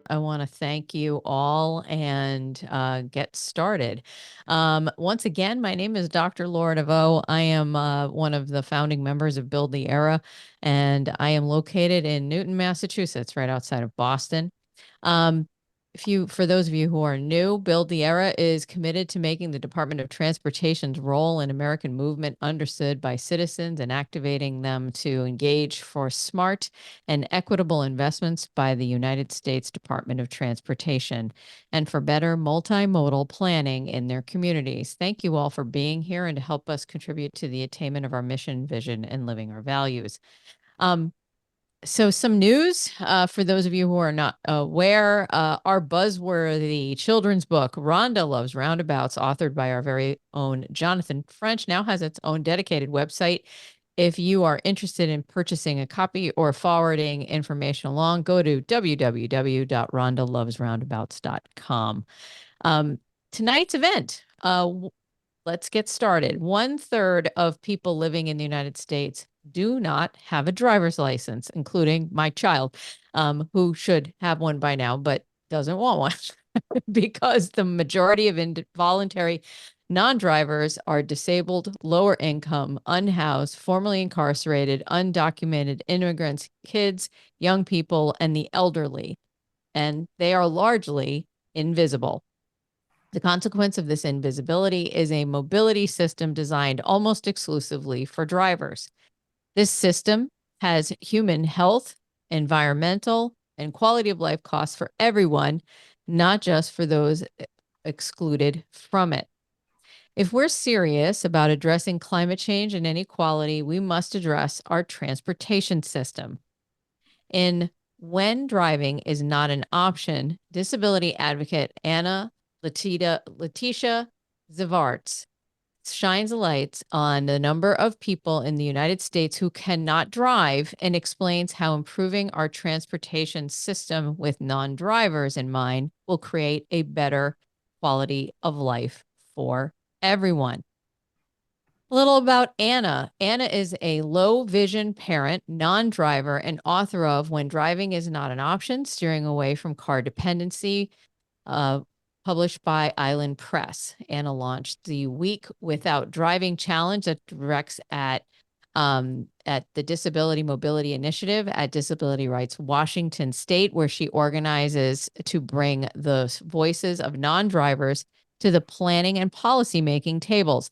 I want to thank you all and get started. Once again, my name is Dr. Laura DeVoe. I am one of the founding members of Build the Era, and I am located in Newton, Massachusetts, right outside of Boston. For those of you who are new, Build the Era is committed to making the Department of Transportation's role in American movement understood by citizens and activating them to engage for smart and equitable investments by the United States Department of Transportation and for better multimodal planning in their communities. Thank you all for being here and to help us contribute to the attainment of our mission, vision, and living our values. So some news for those of you who are not aware, our buzzworthy children's book, Rhonda Loves Roundabouts, authored by our very own Jonathan French, now has its own dedicated website. If you are interested in purchasing a copy or forwarding information along, go to www.rhondalovesroundabouts.com. Tonight's event, let's get started. 1/3 of people living in the United States do not have a driver's license, including my child, who should have one by now, but doesn't want one because the majority of involuntary non-drivers are disabled, lower income, unhoused, formerly incarcerated, undocumented immigrants, kids, young people, and the elderly. And they are largely invisible. The consequence of this invisibility is a mobility system designed almost exclusively for drivers. This system has human health, environmental, and quality of life costs for everyone, not just for those excluded from it. If we're serious about addressing climate change and inequality, we must address our transportation system. In When Driving is Not an Option, disability advocate Anna Letitia Zivarts shines a light on the number of people in the United States who cannot drive and explains how improving our transportation system with non-drivers in mind will create a better quality of life for everyone. A little about Anna. Anna is a low vision parent, non-driver, and author of When Driving is Not an Option, Steering Away from Car Dependency, published by Island Press. Anna launched the Week Without Driving Challenge that directs at the Disability Mobility Initiative at Disability Rights Washington State, where she organizes to bring the voices of non-drivers to the planning and policymaking tables.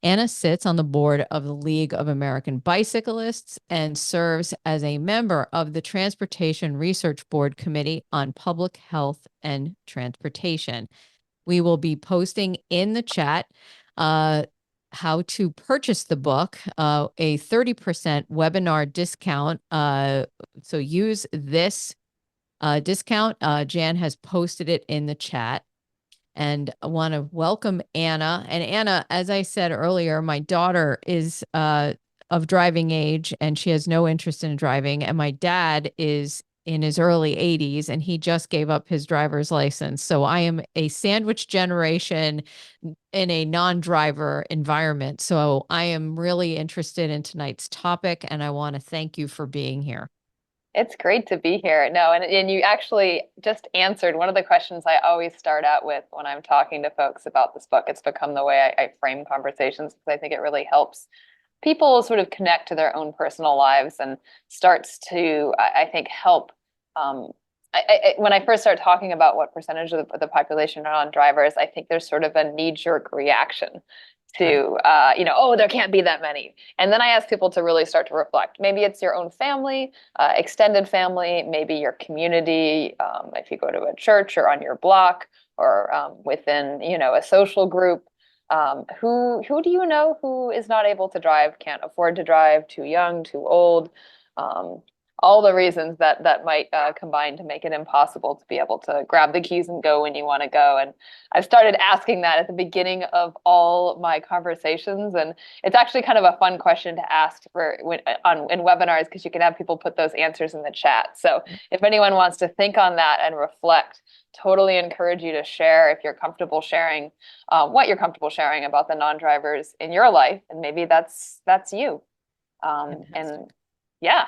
Anna sits on the board of the League of American Bicyclists and serves as a member of the Transportation Research Board Committee on Public Health and Transportation. We will be posting in the chat how to purchase the book, a 30% webinar discount. So use this discount. Jan has posted it in the chat. And I want to welcome Anna. And Anna, as I said earlier, my daughter is of driving age and she has no interest in driving. And my dad is in his early 80s and he just gave up his driver's license. So I am a sandwich generation in a non-driver environment. So I am really interested in tonight's topic and I want to thank you for being here. It's great to be here. No, and you actually just answered one of the questions I always start out with when I'm talking to folks about this book. It's become the way I frame conversations because I think it really helps people sort of connect to their own personal lives and starts to, I think, help. When I first start talking about what percentage of the population are non-drivers, I think there's sort of a knee-jerk reaction to oh, there can't be that many. And then I ask people to really start to reflect. Maybe it's your own family, extended family, maybe your community, if you go to a church or on your block or within, a social group. Who do you know who is not able to drive, can't afford to drive, too young, too old? All the reasons that might combine to make it impossible to be able to grab the keys and go when you want to go. And I've started asking that at the beginning of all my conversations. And it's actually kind of a fun question to ask in webinars because you can have people put those answers in the chat. So if anyone wants to think on that and reflect, totally encourage you to share if you're comfortable sharing what you're comfortable sharing about the non-drivers in your life. And maybe that's you. And yeah.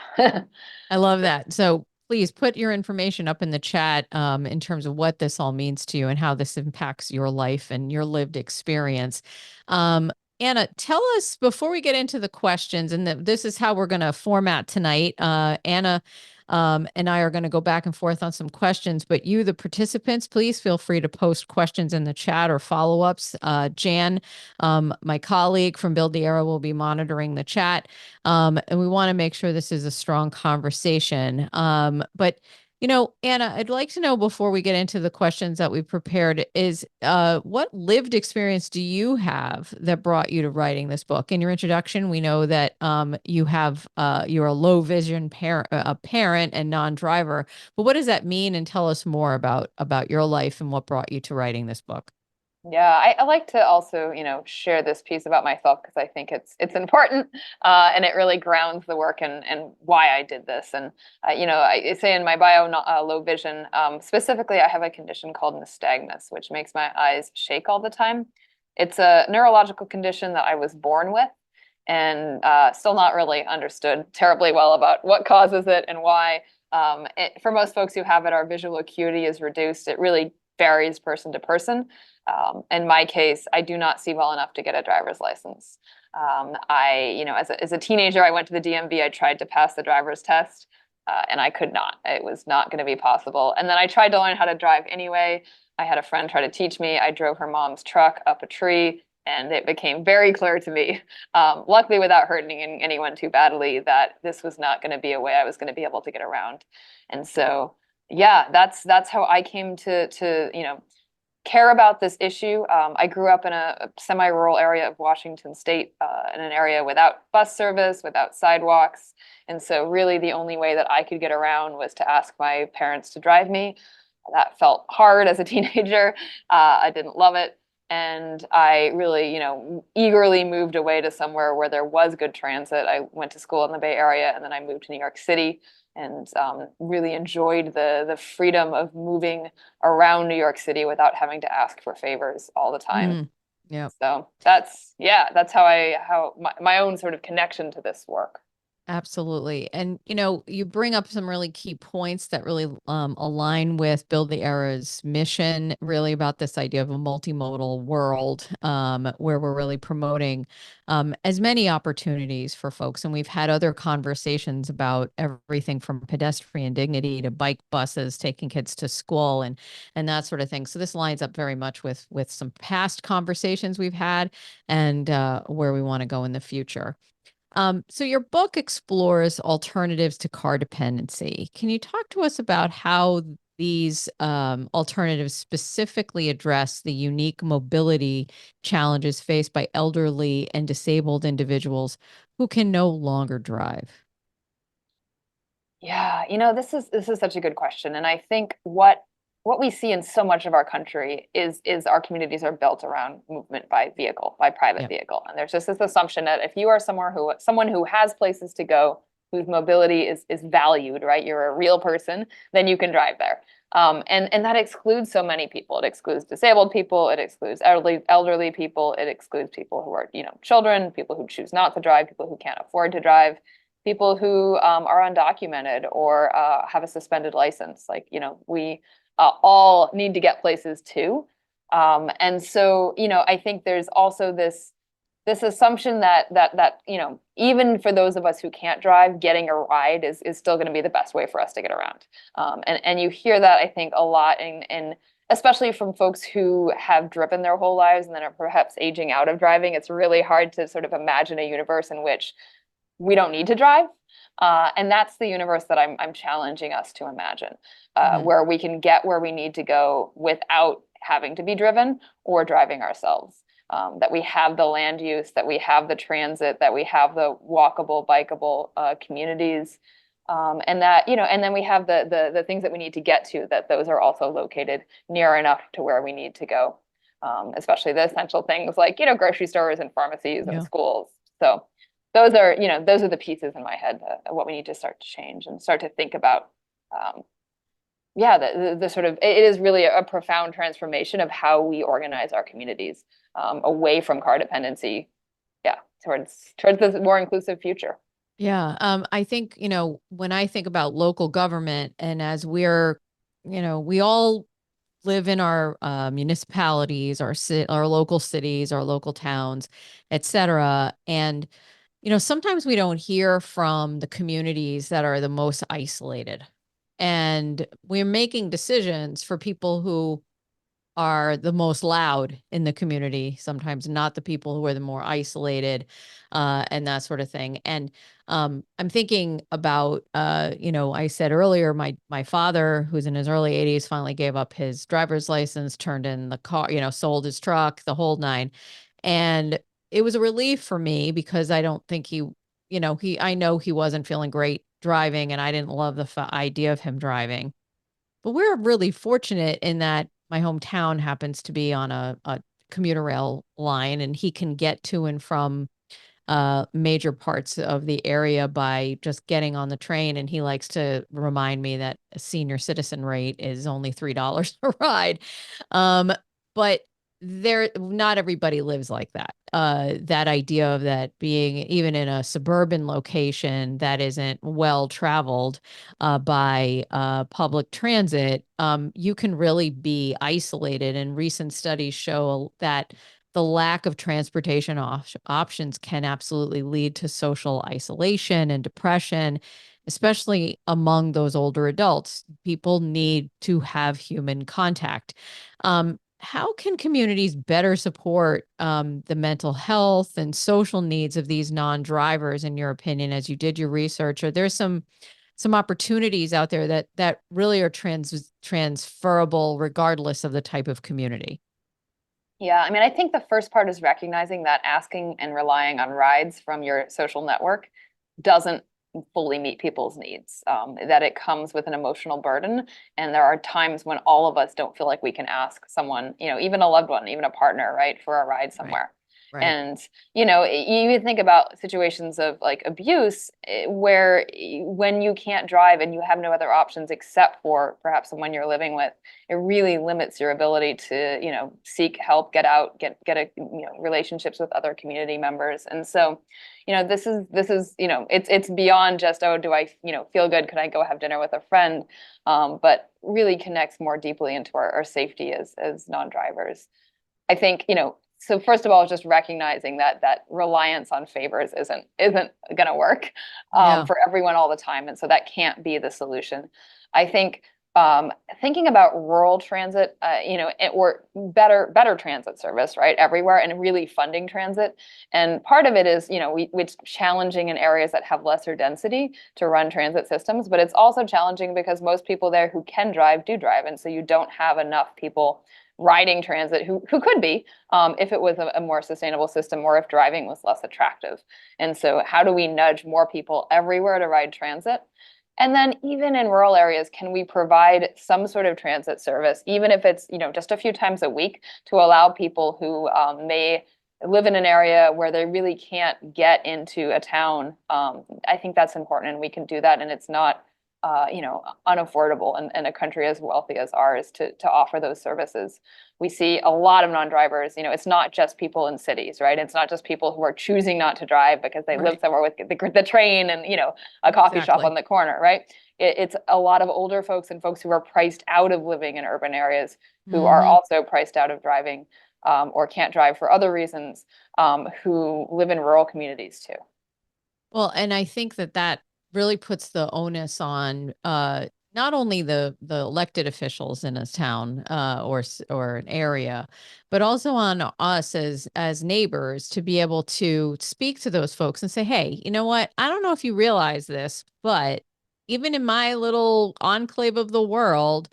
I love that. So please put your information up in the chat in terms of what this all means to you and how this impacts your life and your lived experience. Anna, tell us before we get into the questions, and this is how we're going to format tonight. Anna and I are going to go back and forth on some questions, but you, the participants, please feel free to post questions in the chat or follow-ups. Jan, my colleague from Build the Era, will be monitoring the chat. And we want to make sure this is a strong conversation. But Anna, I'd like to know before we get into the questions that we prepared is what lived experience do you have that brought you to writing this book? In your introduction, we know that you're a low vision parent, a parent and non-driver. But what does that mean? And tell us more about your life and what brought you to writing this book. Yeah, I like to also, share this piece about myself because I think it's important, and it really grounds the work and why I did this. And I say in my bio, not, low vision. Specifically, I have a condition called nystagmus, which makes my eyes shake all the time. It's a neurological condition that I was born with, and still not really understood terribly well about what causes it and why. For most folks who have it, our visual acuity is reduced. It really varies person to person. In my case, I do not see well enough to get a driver's license. As a teenager, I went to the DMV. I tried to pass the driver's test, and I could not. It was not going to be possible. And then I tried to learn how to drive anyway. I had a friend try to teach me. I drove her mom's truck up a tree, and it became very clear to me, luckily without hurting anyone too badly, that this was not going to be a way I was going to be able to get around. And so, yeah, that's how I came to care about this issue. I grew up in a semi-rural area of Washington State, in an area without bus service, without sidewalks. And so really the only way that I could get around was to ask my parents to drive me. That felt hard as a teenager. I didn't love it. And I really, eagerly moved away to somewhere where there was good transit. I went to school in the Bay Area, and then I moved to New York City, and really enjoyed the freedom of moving around New York City without having to ask for favors all the time. Yeah. So that's how my own sort of connection to this work. Absolutely. And, you bring up some really key points that really align with Build the Era's mission, really about this idea of a multimodal world, where we're really promoting as many opportunities for folks. And we've had other conversations about everything from pedestrian dignity to bike buses, taking kids to school and that sort of thing. So this lines up very much with some past conversations we've had and where we want to go in the future. So your book explores alternatives to car dependency. Can you talk to us about how these alternatives specifically address the unique mobility challenges faced by elderly and disabled individuals who can no longer drive? Yeah, this is such a good question, and I think what we see in so much of our country is our communities are built around movement by vehicle, by private Yeah. vehicle, and there's just this assumption that if you are someone who has places to go, whose mobility is valued, right? You're a real person, then you can drive there. And that excludes so many people. It excludes disabled people. It excludes elderly people. It excludes people who are, children, people who choose not to drive, people who can't afford to drive, people who are undocumented or have a suspended license. Like, we all need to get places too. And so, I think there's also this assumption that even for those of us who can't drive, getting a ride is still going to be the best way for us to get around. And you hear that, I think, a lot in especially from folks who have driven their whole lives and then are perhaps aging out of driving. It's really hard to sort of imagine a universe in which we don't need to drive. And that's the universe that I'm challenging us to imagine, where we can get where we need to go without having to be driven or driving ourselves. That we have the land use, that we have the transit, that we have the walkable, bikeable communities, and that, and then we have the things that we need to get to, that those are also located near enough to where we need to go, especially the essential things like, grocery stores and pharmacies and schools. So those are the pieces in my head, what we need to start to change and start to think about. The sort of, it is really a profound transformation of how we organize our communities, away from car dependency, towards this more inclusive future. Yeah. I think, when I think about local government, and as we all live in our municipalities, our local cities, our local towns, et cetera. And, sometimes we don't hear from the communities that are the most isolated. And we're making decisions for people who are the most loud in the community, sometimes not the people who are the more isolated, and that sort of thing. And I'm thinking about, I said earlier, my father, who's in his early 80s, finally gave up his driver's license, turned in the car, sold his truck, the whole nine. And it was a relief for me because I don't think I know he wasn't feeling great driving, and I didn't love the idea of him driving. But we're really fortunate in that my hometown happens to be on a commuter rail line, and he can get to and from major parts of the area by just getting on the train. And he likes to remind me that a senior citizen rate is only $3 a ride. Um, but not everybody lives like that. That idea of that being even in a suburban location that isn't well traveled by public transit, you can really be isolated. And recent studies show that the lack of transportation options can absolutely lead to social isolation and depression, especially among those older adults. People need to have human contact. How can communities better support the mental health and social needs of these non-drivers, in your opinion, as you did your research? Are there some opportunities out there that really are transferable regardless of the type of community? Yeah, I mean, I think the first part is recognizing that asking and relying on rides from your social network doesn't fully meet people's needs, that it comes with an emotional burden. And there are times when all of us don't feel like we can ask someone, even a loved one, even a partner, right, for a ride Right. somewhere. Right. And, you even think about situations of like abuse where when you can't drive and you have no other options except for perhaps someone you're living with, it really limits your ability to, seek help, get out, get a, relationships with other community members. And so, this is it's beyond just, oh, do I feel good, could I go have dinner with a friend, but really connects more deeply into our safety as non-drivers. I think, so first of all, just recognizing that reliance on favors isn't going to work Yeah. for everyone all the time, and so that can't be the solution. I think thinking about rural transit, or better transit service, right, everywhere, and really funding transit. And part of it is, it's challenging in areas that have lesser density to run transit systems, but it's also challenging because most people there who can drive do drive, and so you don't have enough people riding transit who could be, if it was a more sustainable system or if driving was less attractive. And so how do we nudge more people everywhere to ride transit? And then even in rural areas, can we provide some sort of transit service, even if it's, just a few times a week, to allow people who may live in an area where they really can't get into a town? I think that's important, and we can do that, and it's not unaffordable in a country as wealthy as ours to offer those services. We see a lot of non-drivers, it's not just people in cities, right? It's not just people who are choosing not to drive because they live Right. somewhere with the train and, a coffee shop Exactly. on the corner, right? It's a lot of older folks and folks who are priced out of living in urban areas who are Hmm. also priced out of driving, or can't drive for other reasons, who live in rural communities too. Well, and I think that really puts the onus on not only the elected officials in a town, or an area, but also on us as neighbors to be able to speak to those folks and say, hey, you know what? I don't know if you realize this, but even in my little enclave of the world,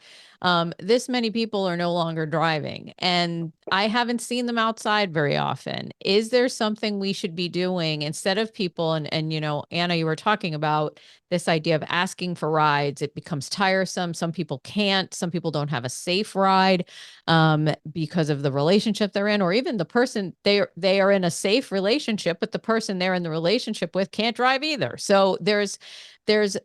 this many people are no longer driving, and I haven't seen them outside very often. Is there something we should be doing instead of people? And Anna, you were talking about this idea of asking for rides. It becomes tiresome. Some people can't. Some people don't have a safe ride, because of the relationship they're in, or even the person they are in a safe relationship, but the person they're in the relationship with can't drive either. So there's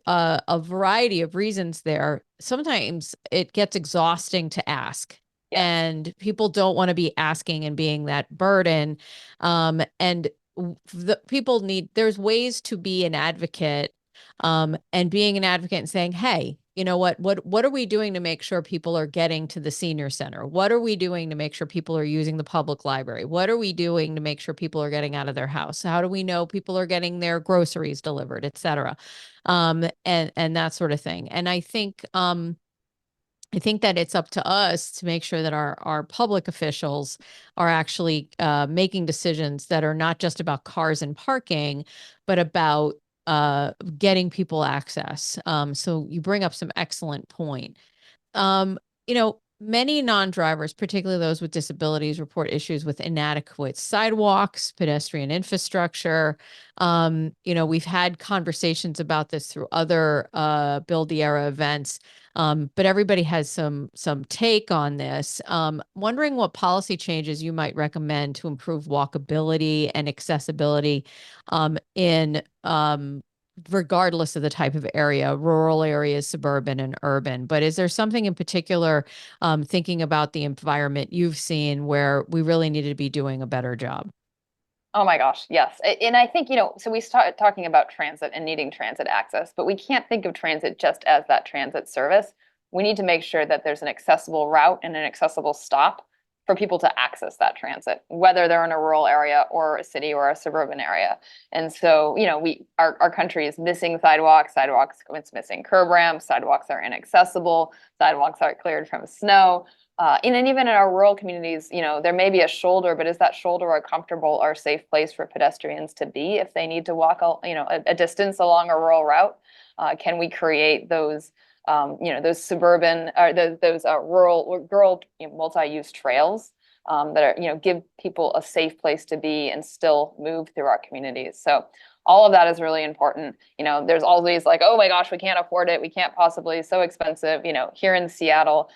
a variety of reasons there. Sometimes it gets exhausting to ask, Yes. and people don't want to be asking and being that burden. And the people need, there's ways to be an advocate, and being an advocate and saying, hey, you know what are we doing to make sure people are getting to the senior center? What are we doing to make sure people are using the public library? What are we doing to make sure people are getting out of their house? How do we know people are getting their groceries delivered, et cetera? And that sort of thing. And I think that it's up to us to make sure that our public officials are actually making decisions that are not just about cars and parking, but about getting people access. So you bring up some excellent point. Um, many non-drivers, particularly those with disabilities, report issues with inadequate sidewalks, pedestrian infrastructure. We've had conversations about this through other Build the Era events, but everybody has some take on this. Wondering what policy changes you might recommend to improve walkability and accessibility in regardless of the type of area, rural areas, suburban and urban. But is there something in particular, thinking about the environment you've seen, where we really needed to be doing a better job? Oh my gosh, yes. And I think, so we started talking about transit and needing transit access, but we can't think of transit just as that transit service. We need to make sure that there's an accessible route and an accessible stop for people to access that transit, whether they're in a rural area or a city or a suburban area. And so, our country is missing sidewalks, it's missing curb ramps, sidewalks are inaccessible, sidewalks aren't cleared from snow. And even in our rural communities, there may be a shoulder, but is that shoulder a comfortable or safe place for pedestrians to be if they need to walk, a distance along a rural route? Can we create those suburban or those rural multi-use trails that are, give people a safe place to be and still move through our communities? So all of that is really important. There's always like, oh my gosh, we can't afford it. We can't possibly, so expensive. Here in Seattle,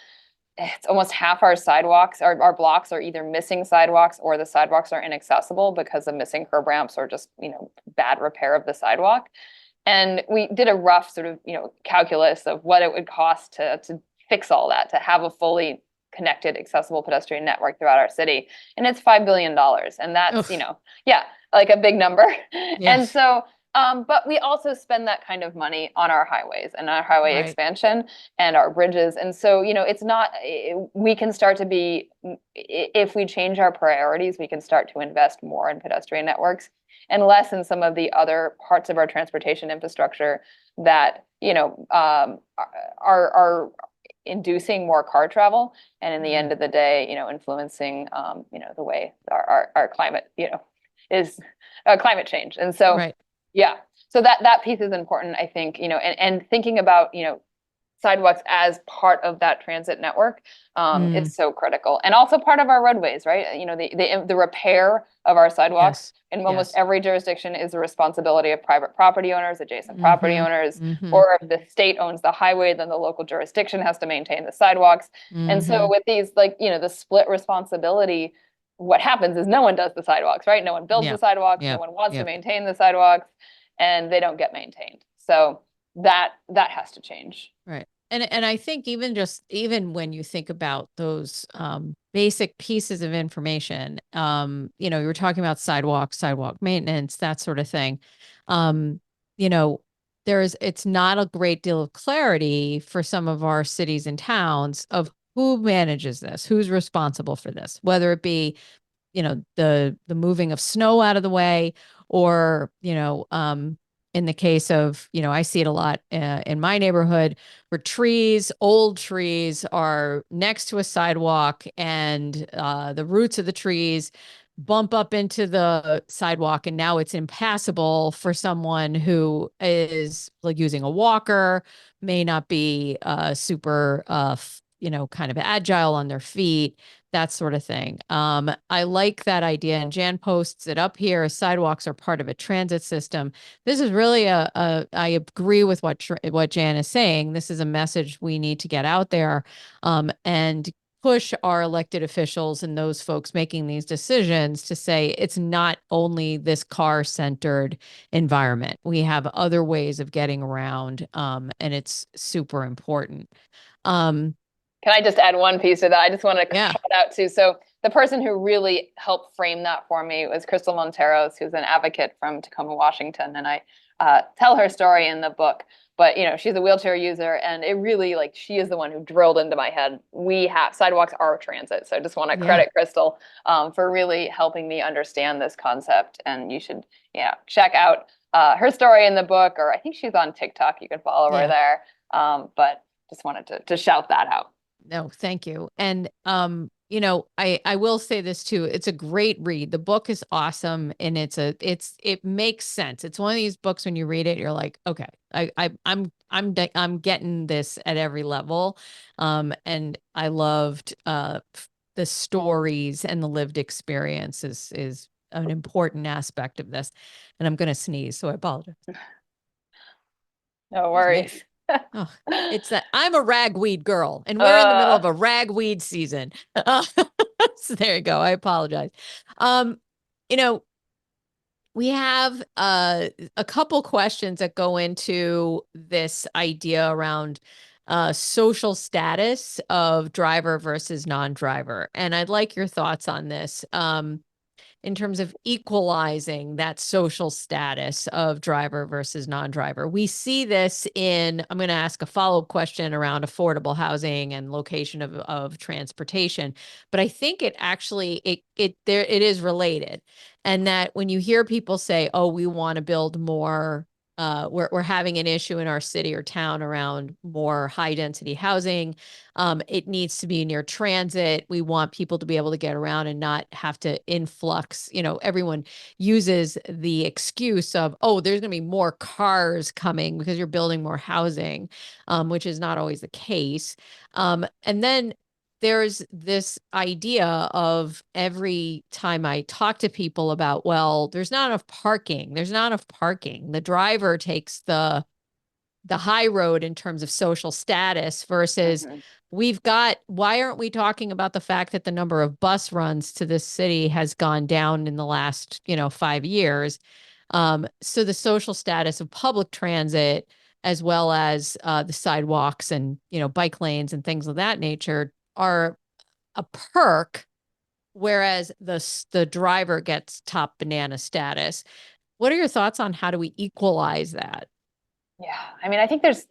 it's almost half our sidewalks, our blocks are either missing sidewalks or the sidewalks are inaccessible because of missing curb ramps or just, bad repair of the sidewalk. And we did a rough sort of, calculus of what it would cost to fix all that, to have a fully connected, accessible pedestrian network throughout our city. And it's $5 billion. And that's, Oof. Yeah, like a big number. And Yes. so, but we also spend that kind of money on our highways and our highway Right. expansion and our bridges. And so, it's not, we can start to be, if we change our priorities, we can start to invest more in pedestrian networks and less in some of the other parts of our transportation infrastructure that, are inducing more car travel. And in the end of the day, influencing, the way our climate, is climate change. And so, Right. yeah, so that piece is important, I think, and thinking about, sidewalks as part of that transit network, Mm, it's so critical. And also part of our roadways, right? The repair of our sidewalks yes. in almost Yes. every jurisdiction is the responsibility of private property owners, adjacent property Mm-hmm. owners, Mm-hmm. or if the state owns the highway, then the local jurisdiction has to maintain the sidewalks. And so Mm-hmm. with these, like, the split responsibility, what happens is no one does the sidewalks, right? No one builds the Yep. sidewalks, no Yep. one wants to Yep. maintain the sidewalks, and they don't get maintained. So that has to change. Right. And I think even when you think about those basic pieces of information, you were talking about sidewalk maintenance, that sort of thing. Um, you know, it's not a great deal of clarity for some of our cities and towns of who manages this, who's responsible for this, whether it be the moving of snow out of the way, or in the case of, I see it a lot in my neighborhood, where old trees are next to a sidewalk, and the roots of the trees bump up into the sidewalk, and now it's impassable for someone who is like using a walker, may not be super kind of agile on their feet, that sort of thing. I like that idea, and Jan posts it up here. Sidewalks are part of a transit system. This is really I agree with what Jan is saying. This is a message we need to get out there, and push our elected officials and those folks making these decisions to say it's not only this car-centered environment. We have other ways of getting around, and it's super important. Um, Can I just add one piece to that? I just want to yeah. shout out too. So the person who really helped frame that for me was Crystal Monteros, who's an advocate from Tacoma, Washington, and I tell her story in the book. But she's a wheelchair user, and it really, like, she is the one who drilled into my head. We have sidewalks are transit, so I just want to Yeah. credit Crystal for really helping me understand this concept. And you should, check out her story in the book, or I think she's on TikTok. You can follow her Yeah. there. But just wanted to shout that out. No, thank you. And I will say this too. It's a great read. The book is awesome and it makes sense. It's one of these books when you read it, you're like, okay, I'm getting this at every level. And I loved the stories and the lived experience is an important aspect of this. And I'm gonna sneeze, so I apologize. No Excuse me. worries. Oh, it's that I'm a ragweed girl and we're in the middle uh, of a ragweed season. So there you go. I apologize. Um, you know, we have a couple questions that go into this idea around social status of driver versus non-driver. And I'd like your thoughts on this. In terms of equalizing that social status of driver versus non-driver. We see this I'm going to ask a follow-up question around affordable housing and location of transportation, but I think it actually, it is related. And that when you hear people say, oh, we want to build more, we're having an issue in our city or town around more high density housing. It needs to be near transit. We want people to be able to get around and not have to influx. Everyone uses the excuse of, oh, there's going to be more cars coming because you're building more housing, which is not always the case. And then there's this idea of every time I talk to people about, well, there's not enough parking. There's not enough parking. The driver takes the high road in terms of social status versus mhm. why aren't we talking about the fact that the number of bus runs to this city has gone down in the last 5 years? So the social status of public transit, as well as the sidewalks and bike lanes and things of that nature, are a perk, whereas the driver gets top banana status. What are your thoughts on how do we equalize that? Yeah, I mean, I think there's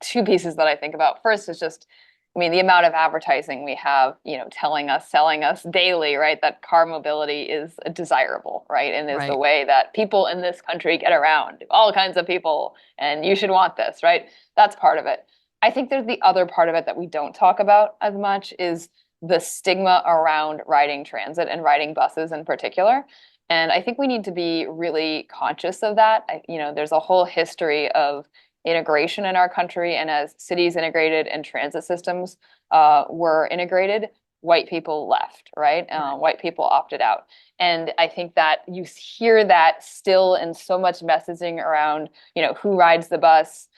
two pieces that I think about. First is just, I mean, the amount of advertising we have, telling us, selling us daily, right, that car mobility is desirable, right, and is the Right. way that people in this country get around, all kinds of people, and you should want this, right? That's part of it. I think there's the other part of it that we don't talk about as much is the stigma around riding transit and riding buses in particular. And I think we need to be really conscious of that. There's a whole history of integration in our country, and as cities integrated and transit systems were integrated, white people left, right? Right. White people opted out. And I think that you hear that still in so much messaging around, who rides the bus?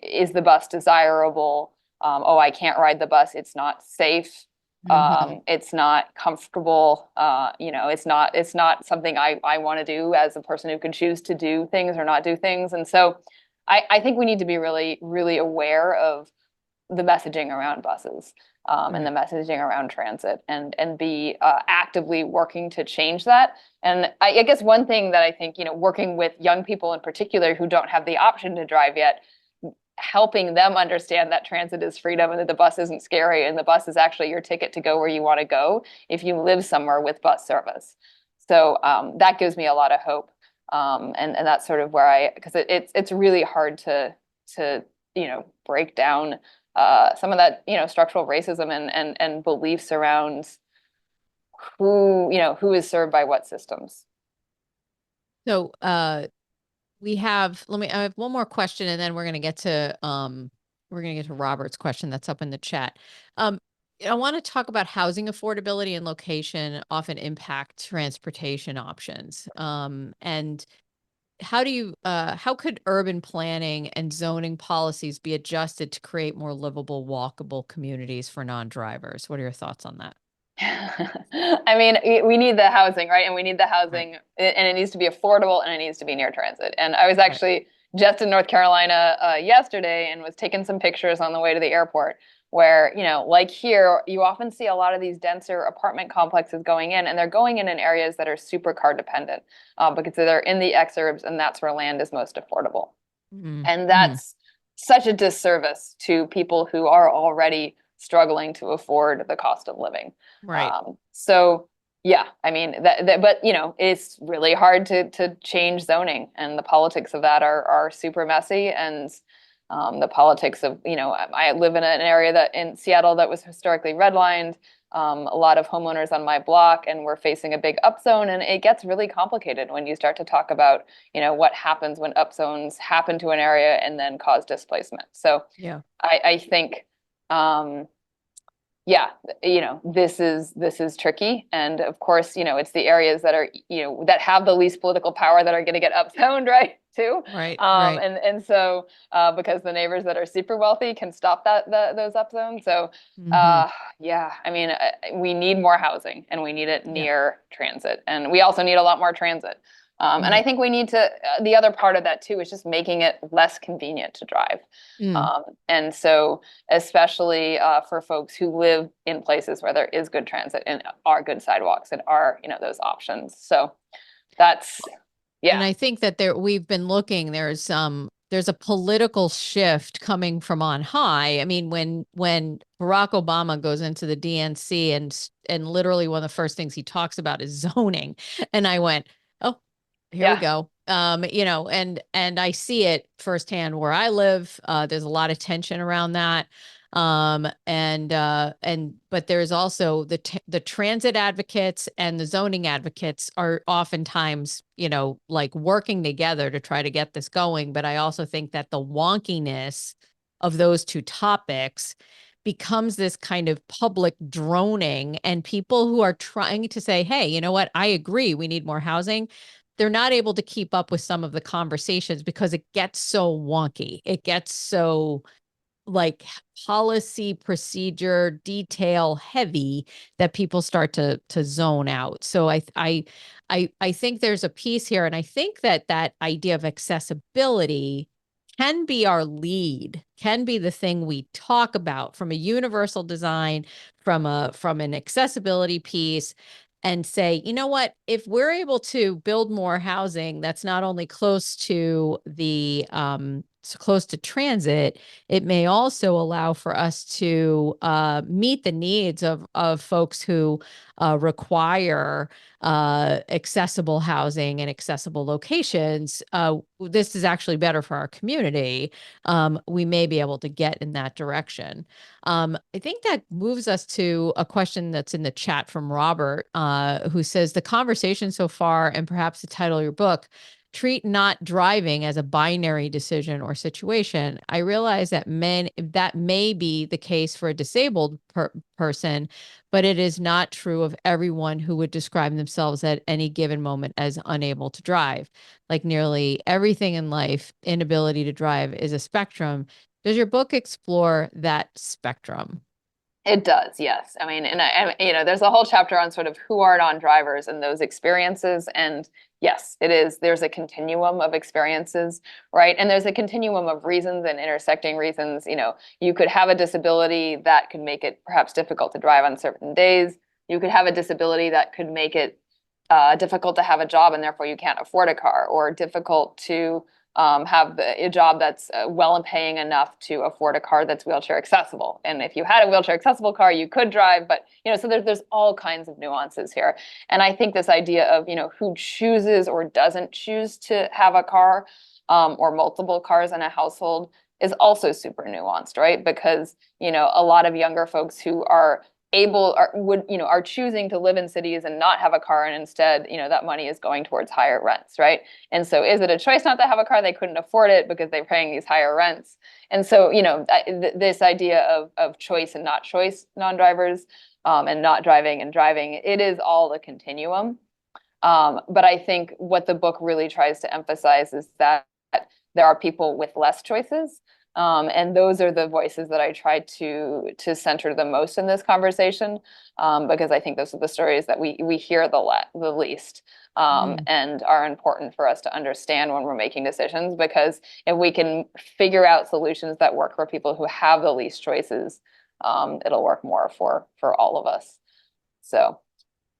Is the bus desirable? Oh, I can't ride the bus. It's not safe. Mm-hmm. It's not comfortable. It's not something I want to do as a person who can choose to do things or not do things. And so I think we need to be really, really aware of the messaging around buses, and the Right. messaging around transit, and be actively working to change that. And I guess one thing that I think, working with young people in particular who don't have the option to drive yet, helping them understand that transit is freedom and that the bus isn't scary and the bus is actually your ticket to go where you want to go if you live somewhere with bus service. So that gives me a lot of hope. And that's sort of where because it's really hard to break down some of that structural racism and beliefs around who is served by what systems. So I have one more question and then we're gonna get to Robert's question that's up in the chat. Um I want to talk about housing affordability and location often impact transportation options. And how could urban planning and zoning policies be adjusted to create more livable, walkable communities for non-drivers? What are your thoughts on that? I mean, we need the housing, right? And we need the Right, housing, and it needs to be affordable, and it needs to be near transit. And I was right. actually just in North Carolina yesterday and was taking some pictures on the way to the airport where, like here, you often see a lot of these denser apartment complexes going in, and they're going in areas that are super car dependent, because they're in the exurbs, and that's where land is most affordable. And Mm-hmm. that's such a disservice to people who are already struggling to afford the cost of living. Right. So yeah, I mean but it's really hard to change zoning, and the politics of that are super messy. And the politics of, I live in an area that in Seattle that was historically redlined. A lot of homeowners on my block, and we're facing a big upzone, and it gets really complicated when you start to talk about, what happens when upzones happen to an area and then cause displacement. So Yeah. I think, yeah, this is tricky. And of course, it's the areas that are, that have the least political power that are going to get upzoned, right? Too. Right. Right. And so because the neighbors that are super wealthy can stop those upzones. So Mm-hmm. yeah, I mean, we need more housing, and we need it Yeah. near transit, and we also need a lot more transit. And I Right. think we need to, the other part of that too is just making it less convenient to drive. Mm. And so, especially for folks who live in places where there is good transit and are good sidewalks and are, those options. So that's, And yeah, I think that we've been looking, there's a political shift coming from on high. I mean, when Barack Obama goes into the DNC, and literally one of the first things he talks about is zoning. And I went, "Oh, here we yeah, go." And I see it firsthand where I live. There's a lot of tension around that. But there's also the transit advocates and the zoning advocates are oftentimes, like working together to try to get this going. But I also think that the wonkiness of those two topics becomes this kind of public droning, and people who are trying to say, hey, you know what, I agree, we need more housing, they're not able to keep up with some of the conversations because it gets so wonky. It gets so like policy procedure detail heavy that people start to zone out. So I think there's a piece here, and I think that idea of accessibility can be our lead, can be the thing we talk about from a universal design, from an accessibility piece, and say, you know what, if we're able to build more housing that's not only close to the close to transit, it may also allow for us to meet the needs of folks who require accessible housing and accessible locations. This is actually better for our community. We may be able to get in that direction. I think that moves us to a question that's in the chat from Robert, who says the conversation so far, and perhaps the title of your book, treat not driving as a binary decision or situation. I realize that that may be the case for a disabled person, but it is not true of everyone who would describe themselves at any given moment as unable to drive. Like nearly everything in life, inability to drive is a spectrum. Does your book explore that spectrum? it does. Yes. I mean, and there's a whole chapter on sort of who are non-drivers and those experiences. And yes, it is. There's a continuum of experiences, right? And there's a continuum of reasons and intersecting reasons. You could have a disability that could make it perhaps difficult to drive on certain days. You could have a disability that could make it difficult to have a job, and therefore you can't afford a car, or difficult to have a job that's well and paying enough to afford a car that's wheelchair accessible. And if you had a wheelchair accessible car, you could drive, but so there's all kinds of nuances here. And I think this idea of who chooses or doesn't choose to have a car, or multiple cars in a household, is also super nuanced, right? Because a lot of younger folks who are are choosing to live in cities and not have a car, and instead that money is going towards higher rents, right? And so is it a choice not to have a car? They couldn't afford it because they're paying these higher rents. And so this idea of choice and not choice non-drivers, and not driving and driving, it is all a continuum. But I think what the book really tries to emphasize is that there are people with less choices. And those are the voices that I try to center the most in this conversation, because I think those are the stories that we hear the least, Mm. and are important for us to understand when we're making decisions. Because if we can figure out solutions that work for people who have the least choices, it'll work more for all of us. So,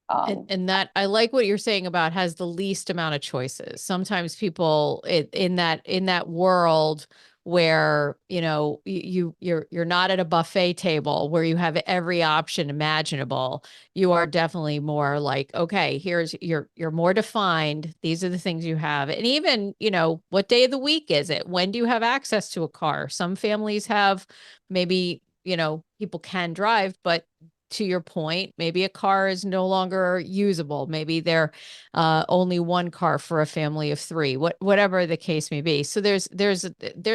And that I like what you're saying about has the least amount of choices. Sometimes people in that world where, you know, you're not at a buffet table where you have every option imaginable. You are definitely more like, okay, here's you're more defined. These are the things you have. And even, you know, what day of the week is it? When do you have access to a car? Some families have maybe, you know, people can drive, but to your point, maybe a car is no longer usable. Maybe they're only one car for a family of three. Whatever the case may be. So there's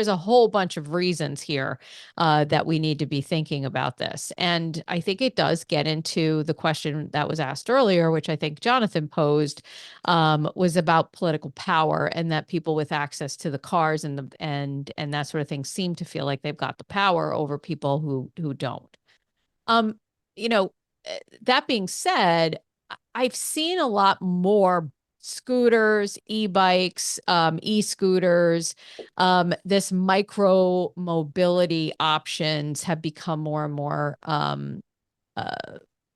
a whole bunch of reasons here that we need to be thinking about this. And I think it does get into the question that was asked earlier, which I think Jonathan posed, was about political power and that people with access to the cars and and that sort of thing seem to feel like they've got the power over people who don't. Um, you know, that being said, I've seen a lot more scooters, e-bikes, e-scooters. This micro mobility options have become more and more uh,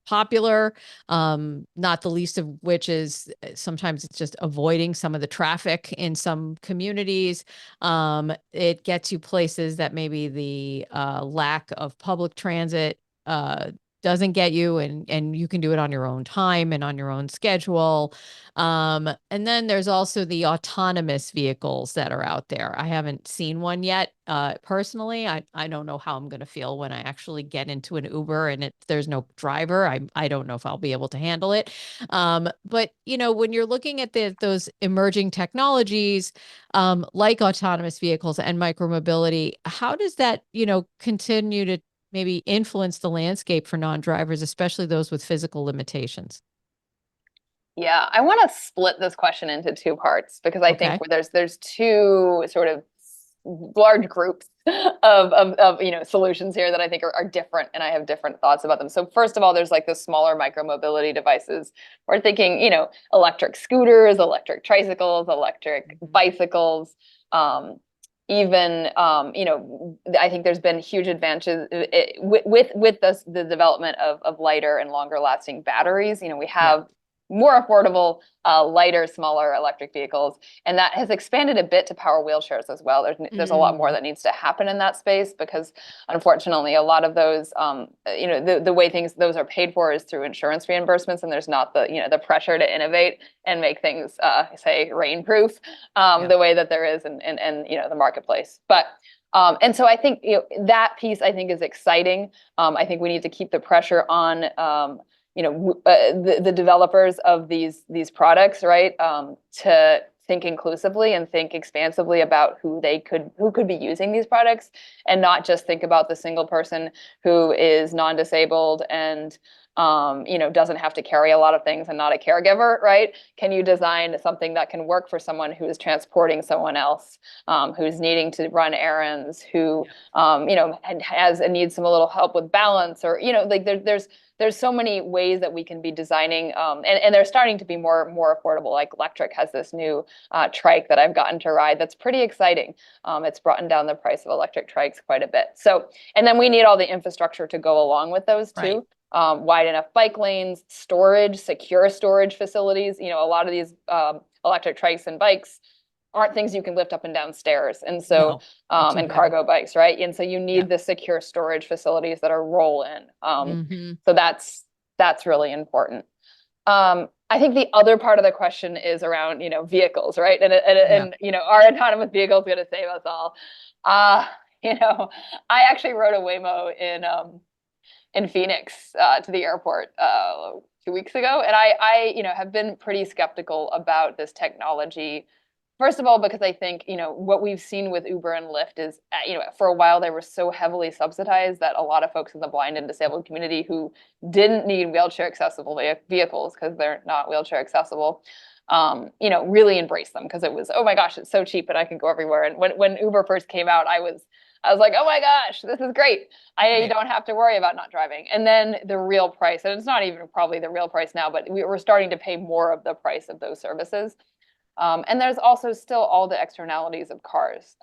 popular, not the least of which is sometimes it's just avoiding some of the traffic in some communities. It gets you places that maybe the lack of public transit uh, doesn't get you, and you can do it on your own time and on your own schedule. And then there's also the autonomous vehicles that are out there. I haven't seen one yet. Personally, I don't know how I'm going to feel when I actually get into an Uber and there's no driver. I don't know if I'll be able to handle it. But you know, when you're looking at those emerging technologies, like autonomous vehicles and micromobility, how does that, you know, continue to maybe influence the landscape for non-drivers, especially those with physical limitations? yeah, I want to split this question into two parts because I think Okay. there's two sort of large groups of solutions here that I think are different, and I have different thoughts about them. So first of all, there's like the smaller micro mobility devices. We're thinking, electric scooters, electric tricycles, electric bicycles. Even I think there's been huge advances with the development of lighter and longer lasting batteries. We Yeah. have more affordable, lighter, smaller electric vehicles, and that has expanded a bit to power wheelchairs as well. There's a lot more Mm, that needs to happen in that space because, unfortunately, a lot of those, the way those are paid for is through insurance reimbursements, and there's not the pressure to innovate and make things, say, rainproof, yeah. the way that there is in the marketplace. But and so I think that piece I think is exciting. I think we need to keep the pressure on the developers of these products, right? To think inclusively and think expansively about who could be using these products, and not just think about the single person who is non-disabled and doesn't have to carry a lot of things and not a caregiver, right? Can you design something that can work for someone who is transporting someone else, who's needing to run errands, who Yeah. has and needs some a little help with balance, or like there's so many ways that we can be designing, and they're starting to be more affordable. Like Electric has this new trike that I've gotten to ride that's pretty exciting. It's brought down the price of electric trikes quite a bit. So, and then we need all the infrastructure to go along with those Right. too. Wide enough bike lanes, storage, secure storage facilities. A lot of these electric trikes and bikes aren't things you can lift up and down stairs. And so, No, they're too and heavy. cargo bikes, right? And so you Yeah. need the secure storage facilities that are roll in. Hmm. So that's really important. I think the other part of the question is around, vehicles, right? Yeah. And are autonomous vehicles going to save us all? Uh, I actually rode a Waymo in Phoenix to the airport 2 weeks ago, and I have been pretty skeptical about this technology. First of all, because I think what we've seen with Uber and Lyft is for a while they were so heavily subsidized that a lot of folks in the blind and disabled community who didn't need wheelchair accessible vehicles because they're not wheelchair accessible, really embraced them because it was, oh my gosh, it's so cheap and I can go everywhere. And when Uber first came out, I was like, oh my gosh, this is great. I Right. don't have to worry about not driving. And then the real price, and it's not even probably the real price now, but we're starting to pay more of the price of those services. And there's also still all the externalities of cars,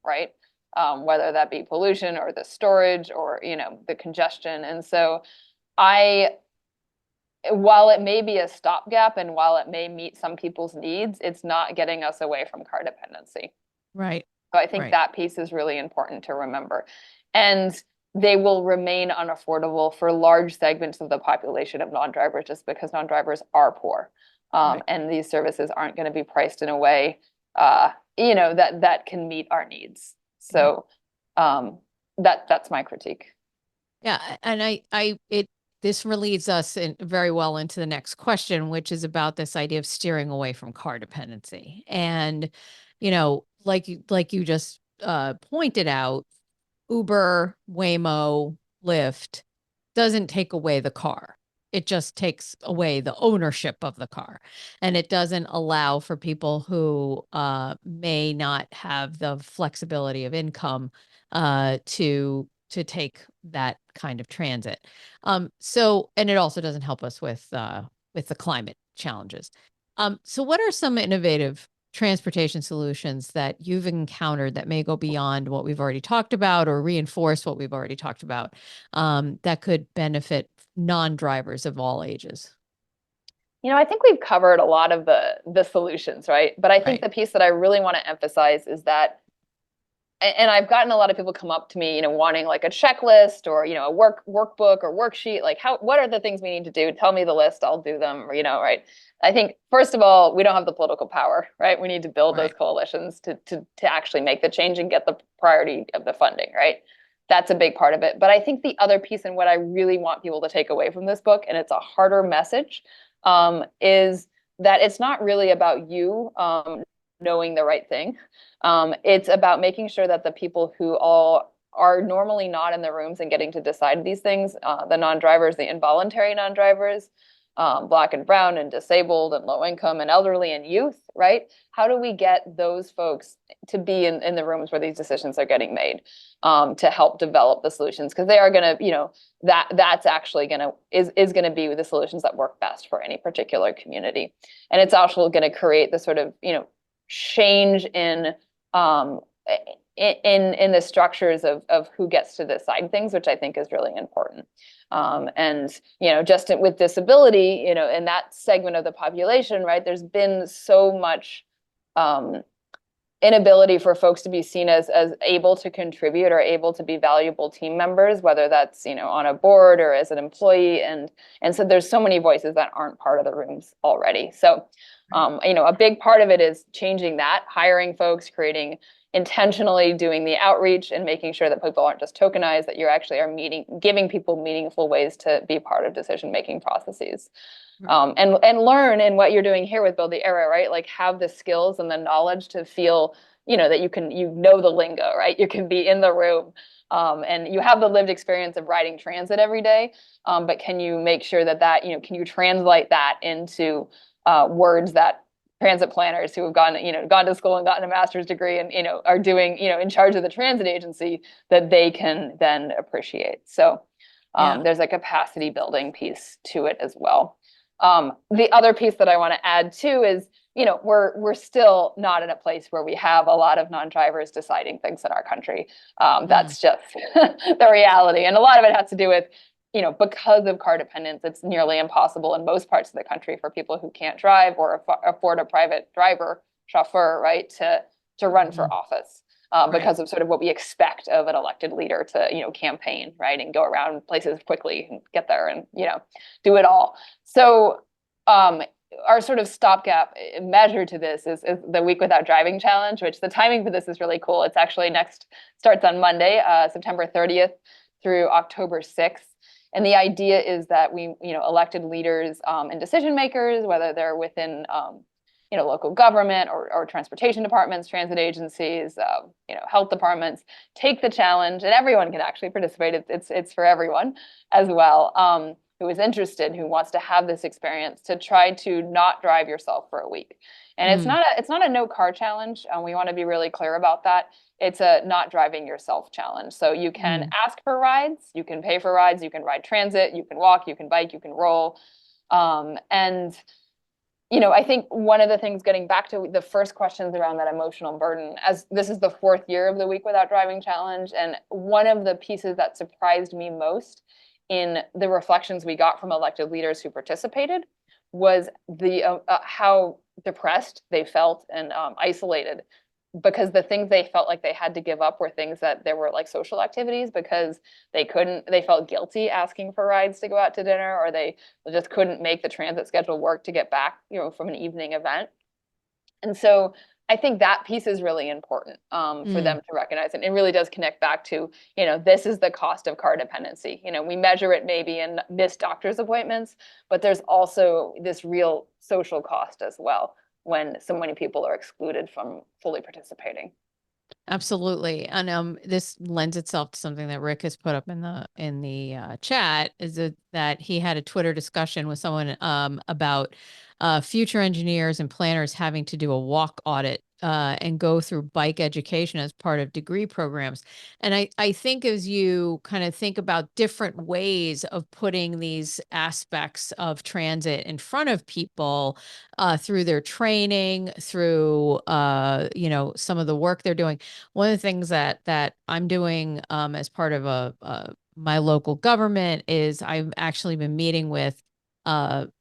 right? whether that be pollution or the storage or, the congestion. And so I, while it may be a stopgap and while it may meet some people's needs, it's not getting us away from car dependency. Right. So I think Right. that piece is really important to remember. And they will remain unaffordable for large segments of the population of non-drivers just because non-drivers are poor. Right. And these services aren't going to be priced in a way, that can meet our needs. Yeah. So that's my critique. Yeah, and this leads us in very well into the next question, which is about this idea of steering away from car dependency. And, like you just pointed out, Uber, Waymo, Lyft doesn't take away the car. It just takes away the ownership of the car. And it doesn't allow for people who may not have the flexibility of income to take that kind of transit. And it also doesn't help us with the climate challenges. So what are some innovative transportation solutions that you've encountered that may go beyond what we've already talked about or reinforce what we've already talked about, that could benefit non-drivers of all ages? I think we've covered a lot of the solutions, right? But I think Right. the piece that I really want to emphasize is that, and I've gotten a lot of people come up to me, wanting like a checklist or, a workbook or worksheet, like what are the things we need to do? Tell me the list, I'll do them, or, right? I think first of all, we don't have the political power, right? We need to build those Right. coalitions to actually make the change and get the priority of the funding, right? That's a big part of it. But I think the other piece and what I really want people to take away from this book, and it's a harder message, is that it's not really about you knowing the right thing. It's about making sure that the people who all are normally not in the rooms and getting to decide these things, the non-drivers, the involuntary non-drivers, Black and brown and disabled and low income and elderly and youth, right? How do we get those folks to be in the rooms where these decisions are getting made, to help develop the solutions? Because they are going to, that's actually going to is going to be the solutions that work best for any particular community. And it's also going to create the sort of, change um, in the structures of who gets to decide things, which I think is really important. And just with disability, in that segment of the population, right, there's been so much inability for folks to be seen as able to contribute or able to be valuable team members, whether that's on a board or as an employee, and so there's so many voices that aren't part of the rooms already. So a big part of it is changing that, hiring folks, creating intentionally doing the outreach and making sure that people aren't just tokenized, that you actually are giving people meaningful ways to be part of decision-making processes. And learn in what you're doing here with Build the Era, right? Like have the skills and the knowledge to feel, that you know the lingo, right? You can be in the room, and you have the lived experience of riding transit every day. But can you make sure that, can you translate that into words that transit planners who have gone to school and gotten a master's degree and, are doing, in charge of the transit agency, that they can then appreciate. So Yeah. there's a capacity building piece to it as well. The other piece that I want to add too is, we're still not in a place where we have a lot of non-drivers deciding things in our country. Mm. That's just the reality. And a lot of it has to do with, because of car dependence, it's nearly impossible in most parts of the country for people who can't drive or afford a private chauffeur, right, to run for Mhm. office. Right. Because of sort of what we expect of an elected leader to, campaign, right, and go around places quickly and get there and, do it all. So our sort of stopgap measure to this is the Week Without Driving Challenge, which the timing for this is really cool. It's actually starts on Monday, September 30th through October 6th. And the idea is that we, elected leaders and decision makers, whether they're within local government or transportation departments, transit agencies, health departments, take the challenge, and everyone can actually participate. It's for everyone as well, who is interested, who wants to have this experience, to try to not drive yourself for a week. And Mm. it's not a no car challenge. We want to be really clear about that. It's a not driving yourself challenge. So you can Mm. ask for rides, you can pay for rides, you can ride transit, you can walk, you can bike, you can roll, and I think one of the things, getting back to the first questions around that emotional burden, as this is the fourth year of the Week Without Driving Challenge, and one of the pieces that surprised me most in the reflections we got from elected leaders who participated was the how depressed they felt and isolated, because the things they felt like they had to give up were things that there were like social activities, because they felt guilty asking for rides to go out to dinner, or they just couldn't make the transit schedule work to get back, from an evening event. And so I think that piece is really important for them Mm, to recognize. And it really does connect back to, this is the cost of car dependency. We measure it maybe in missed doctor's appointments, but there's also this real social cost as well when so many people are excluded from fully participating. absolutely. And this lends itself to something that Rick has put up in the chat, is that he had a Twitter discussion with someone about future engineers and planners having to do a walk audit and go through bike education as part of degree programs. And I think as you kind of think about different ways of putting these aspects of transit in front of people through their training, through some of the work they're doing. One of the things that I'm doing as part of my local government is I've actually been meeting with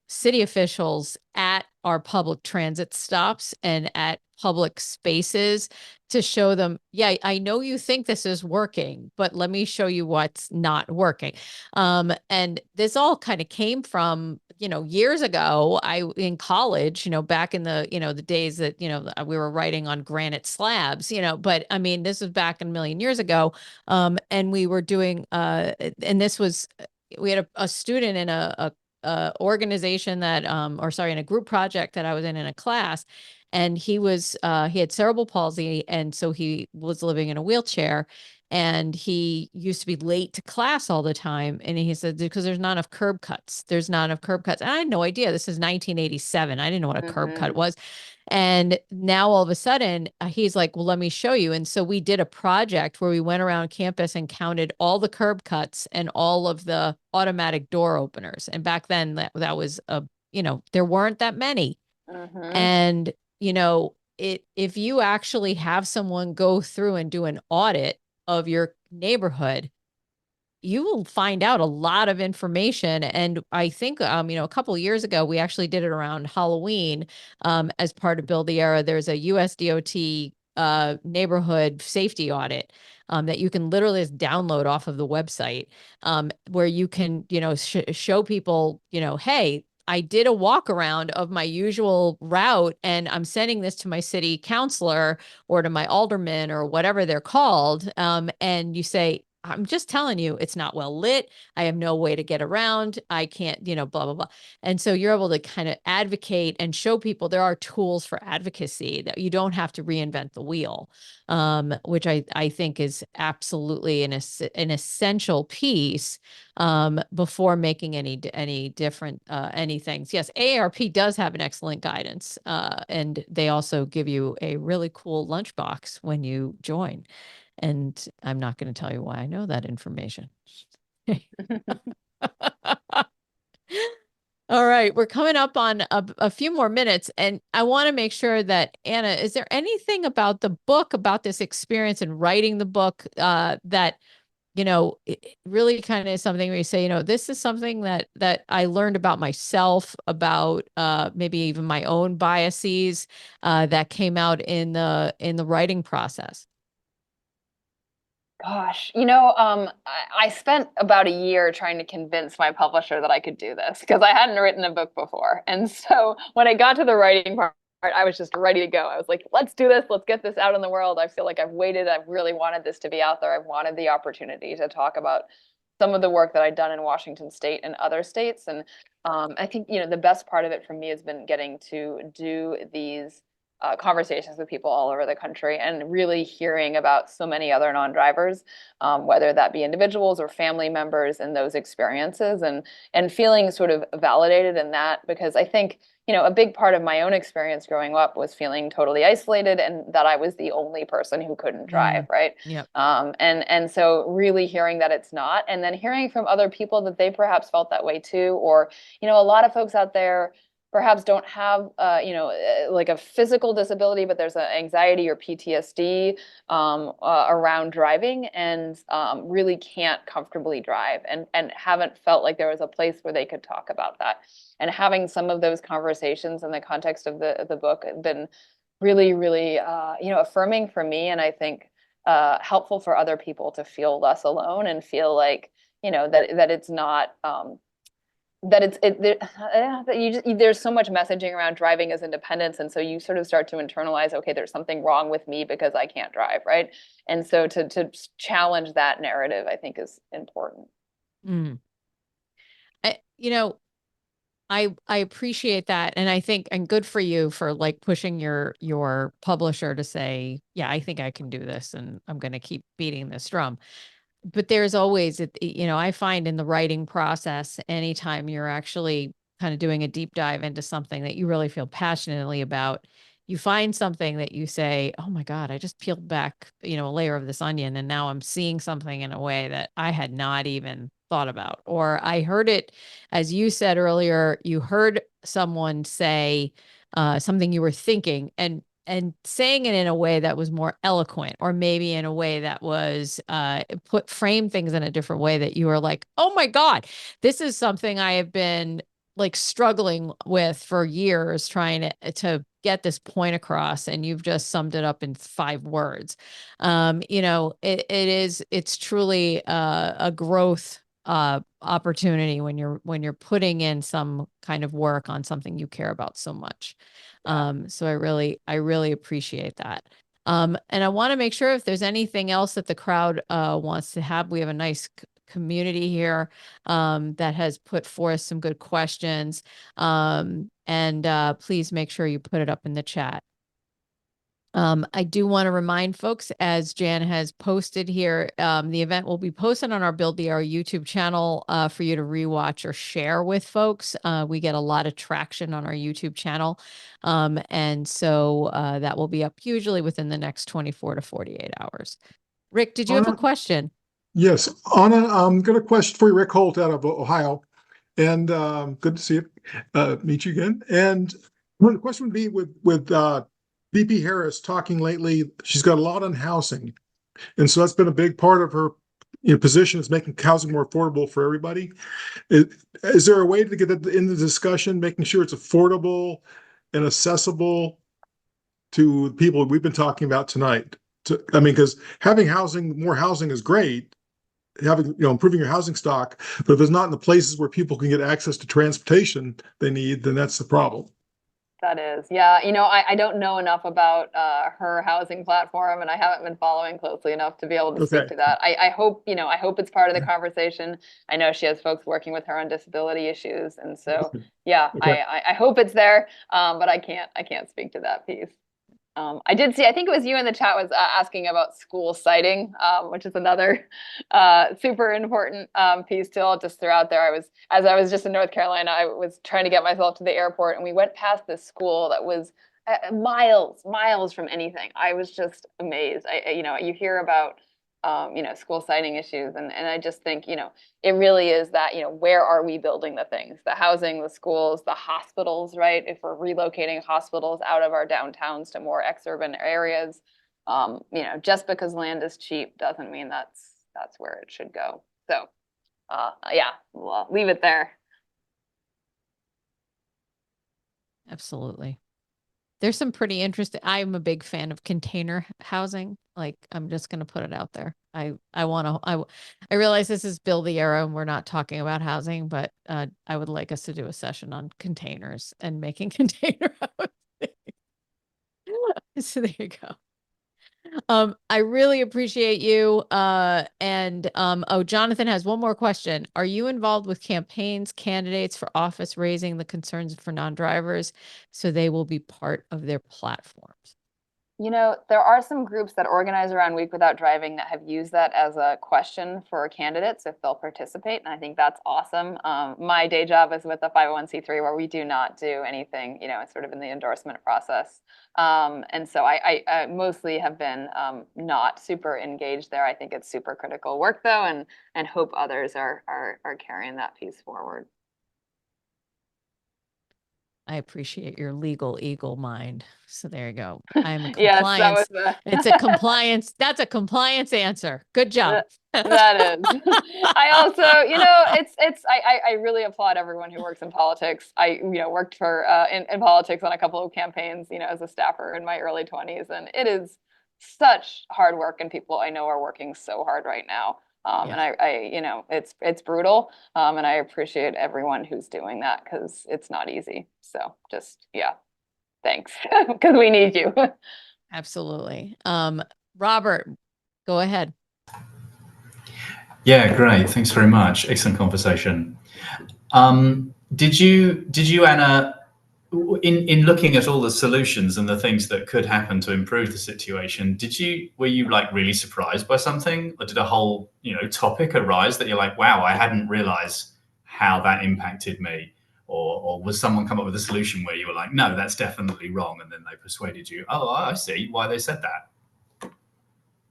city officials at our public transit stops and at public spaces to show them, yeah, I know you think this is working, but let me show you what's not working. And this all kind of came from, years ago, in college, back in the days that, we were writing on granite slabs, but I mean, this was back a million years ago. And we were doing, and this was, we had a student in a organization that or sorry, in a group project that I was in a class, and he had cerebral palsy, and so he was living in a wheelchair, and he used to be late to class all the time, and he said because there's not enough curb cuts, and I had no idea. This is 1987. I didn't know what a curb cut Mm-hmm. was. And now all of a sudden, he's like, well, let me show you. And so we did a project where we went around campus and counted all the curb cuts and all of the automatic door openers. And back then, that was there weren't that many. Mm-hmm. And, if you actually have someone go through and do an audit of your neighborhood, you will find out a lot of information. And I think, a couple of years ago, we actually did it around Halloween as part of Build the Era. There's a USDOT neighborhood safety audit that you can literally just download off of the website, where you can, show people, hey, I did a walk around of my usual route, and I'm sending this to my city councilor or to my alderman or whatever they're called. And you say, I'm just telling you, it's not well lit. I have no way to get around. I can't, blah, blah, blah. And so you're able to kind of advocate and show people there are tools for advocacy, that you don't have to reinvent the wheel, which I think is absolutely an essential piece before making any different any things. Yes, AARP does have an excellent guidance, and they also give you a really cool lunchbox when you join. And I'm not going to tell you why I know that information. All right, we're coming up on a few more minutes, and I want to make sure that, Anna, is there anything about the book, about this experience in writing the book, that it really kind of is something where you say, this is something that I learned about myself, about maybe even my own biases that came out in the writing process? Gosh, I spent about a year trying to convince my publisher that I could do this because I hadn't written a book before. And so when I got to the writing part, I was just ready to go. I was like, let's do this. Let's get this out in the world. I feel like I've waited. I've really wanted this to be out there. I've wanted the opportunity to talk about some of the work that I'd done in Washington State and other states. And I think, the best part of it for me has been getting to do these conversations with people all over the country and really hearing about so many other non-drivers, whether that be individuals or family members and those experiences, and feeling sort of validated in that, because I think a big part of my own experience growing up was feeling totally isolated and that I was the only person who couldn't drive, Mm, right? yep. And so really hearing that it's not, and then hearing from other people that they perhaps felt that way too, or a lot of folks out there perhaps don't have, like a physical disability, but there's an anxiety or PTSD around driving, and really can't comfortably drive, and haven't felt like there was a place where they could talk about that. And having some of those conversations in the context of the book have been really, really, affirming for me, and I think helpful for other people to feel less alone and feel like, that it's not, that it's it there, that there's so much messaging around driving as independence, and so you sort of start to internalize, okay, there's something wrong with me because I can't drive, right? And so to challenge that narrative, I think, is important. Mm. I, you know, I appreciate that, and I think, and good for you for like pushing your publisher to say, yeah, I think I can do this, and I'm going to keep beating this drum. But there's always, I find in the writing process, anytime you're actually kind of doing a deep dive into something that you really feel passionately about, you find something that you say, oh my God, I just peeled back, a layer of this onion, and now I'm seeing something in a way that I had not even thought about. Or I heard it, as you said earlier, you heard someone say something you were thinking, and saying it in a way that was more eloquent, or maybe in a way that was frame things in a different way, that you were like, oh my God, this is something I have been like struggling with for years, trying to get this point across, and you've just summed it up in 5 words. It's truly a growth opportunity when you're putting in some kind of work on something you care about so much. Yeah. So I really appreciate that. And I want to make sure if there's anything else that the crowd wants to have. We have a nice community here that has put forth some good questions. And please make sure you put it up in the chat. I do want to remind folks, as Jan has posted here, the event will be posted on our Build the Arrow YouTube channel for you to rewatch or share with folks. We get a lot of traction on our YouTube channel. And so that will be up usually within the next 24 to 48 hours. Rick, did you have a Anna, question? yes, Anna, got a question for you, Rick Holt out of Ohio, and good to see you, meet you again. And the question would be with VP Harris talking lately. She's got a lot on housing, and so that's been a big part of her position, is making housing more affordable for everybody. Is there a way to get that in the discussion, making sure it's affordable and accessible to people we've been talking about tonight? I mean, because having more housing is great, having, improving your housing stock, but if it's not in the places where people can get access to transportation they need, then that's the problem. That is, yeah. I don't know enough about her housing platform, and I haven't been following closely enough to be able to speak Okay. to that. I hope it's part of the conversation. I know she has folks working with her on disability issues, and so yeah, Okay. I hope it's there. But I can't speak to that piece. I did see, I think it was you in the chat was asking about school siting, which is another super important piece to all just throw out there. As I was just in North Carolina, I was trying to get myself to the airport, and we went past this school that was miles from anything. I was just amazed. You hear about, school siting issues, and I just think, it really is that, where are we building the things, the housing, the schools, the hospitals, right? If we're relocating hospitals out of our downtowns to more exurban areas, just because land is cheap doesn't mean that's where it should go. So, yeah, we'll leave it there. Absolutely. There's some pretty interesting. I'm a big fan of container housing. Like, I'm just going to put it out there. I want to. I realize this is Build the Arrow, and we're not talking about housing, but I would like us to do a session on containers and making container housing. So there you go. I really appreciate you. Oh, Jonathan has one more question. Are you involved with campaigns, candidates for office, raising the concerns for non-drivers so they will be part of their platforms? There are some groups that organize around Week Without Driving that have used that as a question for candidates if they'll participate, and I think that's awesome. My day job is with a 501(c)(3) where we do not do anything, it's sort of in the endorsement process. And so I mostly have been not super engaged there. I think it's super critical work though, and hope others are carrying that piece forward. I appreciate your legal eagle mind. So there you go. I'm a Yes, that compliance. was It's a compliance. That's a compliance answer. Good job. that is. I also, I really applaud everyone who works in politics. I, worked for in politics on a couple of campaigns, as a staffer in my early 20s, and it is such hard work, and people I know are working so hard right now. And it's brutal. And I appreciate everyone who's doing that because it's not easy. So just, yeah, thanks, because we need you. Absolutely. Robert, go ahead. Yeah, great. Thanks very much. Excellent conversation. Did you, Anna, in looking at all the solutions and the things that could happen to improve the situation, were you like really surprised by something, or did a whole, topic arise that you're like, wow, I hadn't realized how that impacted me? Or was someone come up with a solution where you were like, no, that's definitely wrong, and then they persuaded you, oh, I see why they said that?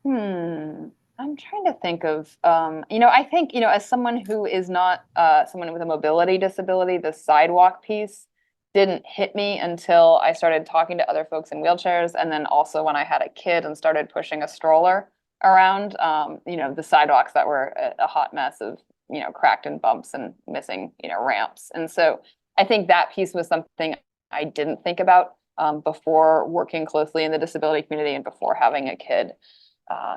I'm trying to think of, I think, as someone who is not someone with a mobility disability, the sidewalk piece didn't hit me until I started talking to other folks in wheelchairs. And then also when I had a kid and started pushing a stroller around, the sidewalks that were a hot mess of, cracked and bumps and missing, ramps. And so I think that piece was something I didn't think about before working closely in the disability community and before having a kid.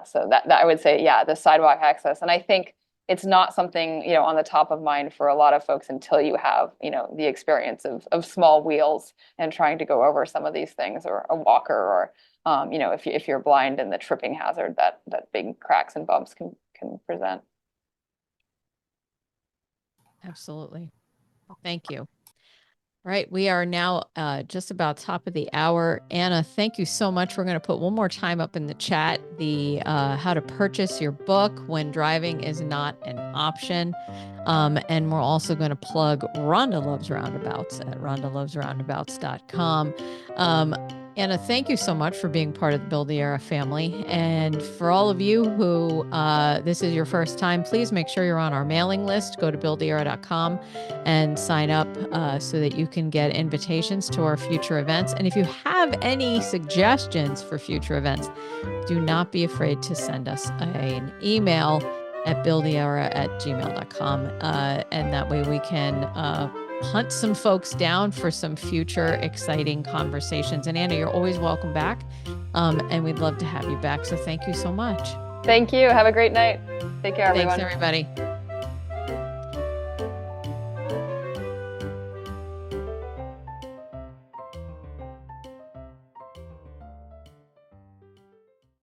So that I would say, yeah, the sidewalk access. And I think it's not something, on the top of mind for a lot of folks until you have, the experience of small wheels and trying to go over some of these things, or a walker, or, if you're blind, and the tripping hazard that big cracks and bumps can present. Absolutely. Thank you. All right, we are now just about top of the hour. Anna, thank you so much. We're going to put one more time up in the chat the how to purchase your book when driving is not an option. And we're also going to plug Rhonda Loves Roundabouts at rhondalovesroundabouts.com. Anna, thank you so much for being part of the Build the Era family. And for all of you who this is your first time, please make sure you're on our mailing list. Go to buildtheera.com and sign up so that you can get invitations to our future events. And if you have any suggestions for future events, do not be afraid to send us an email at buildtheera@gmail.com. And that way we can hunt some folks down for some future exciting conversations. And Anna, you're always welcome back. And we'd love to have you back. So thank you so much. Thank you. Have a great night. Take care, everyone. Thanks, everybody.